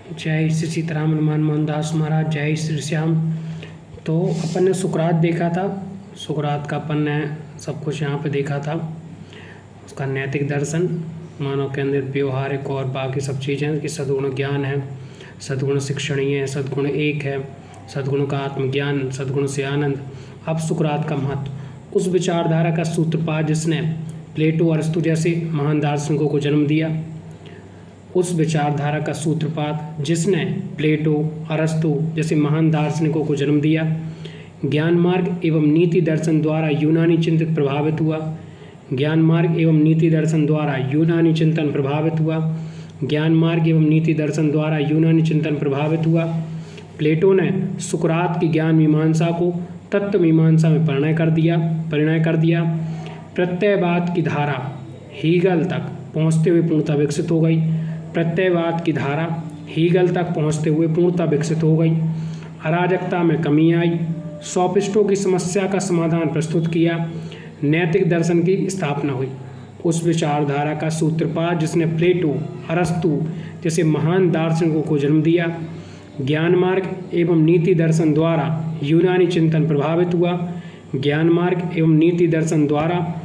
जय श्री सीताराम हनुमान मोहनदास महाराज। जय श्री श्याम। तो अपन ने सुकरात देखा था। सुकरात का अपन ने सब कुछ यहाँ पे देखा था। उसका नैतिक दर्शन, मानव केंद्रित व्यवहारिक और बाकी सब चीज़ें कि सद्गुण ज्ञान है, सद्गुण शिक्षणीय है, सद्गुण एक है, सद्गुण का आत्मज्ञान, सद्गुण से आनंद। अब सुकरात का महत्व, उस विचारधारा का सूत्रपात जिसने प्लेटो अरस्तु जैसे महान दार्शनिकों को जन्म दिया, उस विचारधारा का सूत्रपात जिसने प्लेटो अरस्तु जैसे महान दार्शनिकों को जन्म दिया, ज्ञान मार्ग एवं नीति दर्शन द्वारा यूनानी चिंतन प्रभावित हुआ। ज्ञान मार्ग एवं नीति दर्शन द्वारा यूनानी चिंतन प्रभावित हुआ। ज्ञान मार्ग एवं नीति दर्शन द्वारा यूनानी चिंतन प्रभावित हुआ। प्लेटो ने सुकरात की ज्ञान मीमांसा को तत्व मीमांसा में परिणय कर दिया। प्रत्ययवाद की धारा हीगल तक पहुँचते हुए पूर्णतः विकसित हो गई। प्रत्ययवाद की धारा हीगल तक पहुँचते हुए पूर्णतः विकसित हो गई। अराजकता में कमी आई। सोफिस्टों की समस्या का समाधान प्रस्तुत किया। नैतिक दर्शन की स्थापना हुई। उस विचारधारा का सूत्रपात जिसने प्लेटो अरस्तु जैसे महान दार्शनिकों को जन्म दिया। ज्ञान मार्ग एवं नीति दर्शन द्वारा यूनानी चिंतन प्रभावित हुआ। ज्ञान मार्ग एवं नीति दर्शन द्वारा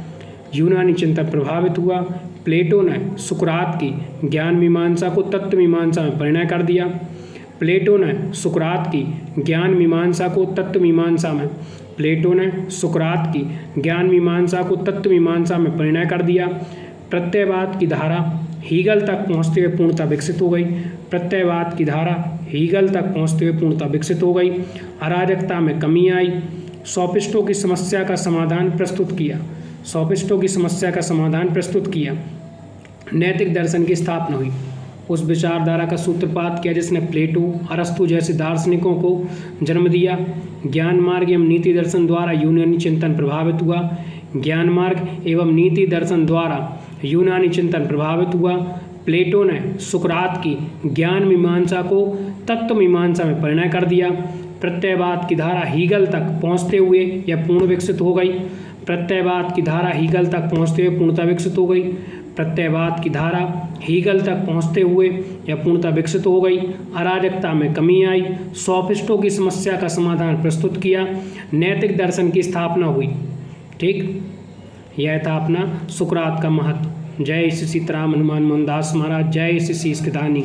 यूनानी चिंतन प्रभावित हुआ। प्लेटो ने सुकरात की ज्ञान मीमांसा को तत्व मीमांसा में परिणय कर दिया। प्लेटो ने सुकरात की ज्ञान मीमांसा को तत्व मीमांसा में परिणय कर दिया। प्रत्ययवाद की धारा हीगल तक पहुँचते हुए पूर्णतः विकसित हो गई। प्रत्ययवाद की धारा हीगल तक पहुँचते हुए पूर्णतः विकसित हो गई। अराजकता में कमी आई। सोफिस्टों की समस्या का समाधान प्रस्तुत किया। नैतिक दर्शन की स्थापना हुई। उस विचारधारा का सूत्रपात किया जिसने प्लेटो अरस्तु जैसे दार्शनिकों को जन्म दिया। ज्ञान मार्ग एवं नीति दर्शन द्वारा यूनानी चिंतन प्रभावित हुआ। ज्ञान मार्ग एवं नीति दर्शन द्वारा यूनानी चिंतन प्रभावित हुआ। प्लेटो ने सुकरात की ज्ञान मीमांसा को तत्व मीमांसा में परिणय कर दिया। प्रत्ययवाद की धारा हीगल तक पहुँचते हुए यह पूर्ण विकसित हो गई। प्रत्ययवाद की धारा हीगल तक पहुँचते हुए पूर्णतः विकसित हो गई। प्रत्ययवाद की धारा हीगल तक पहुँचते हुए यह पूर्णतः विकसित हो गई। अराजकता में कमी आई। सोफिस्टों की समस्या का समाधान प्रस्तुत किया। नैतिक दर्शन की स्थापना हुई। ठीक, यह था अपना सुकरात का महत्व। जय श्री सीताराम हनुमान मोहनदास महाराज। जय श्री शीश दानी।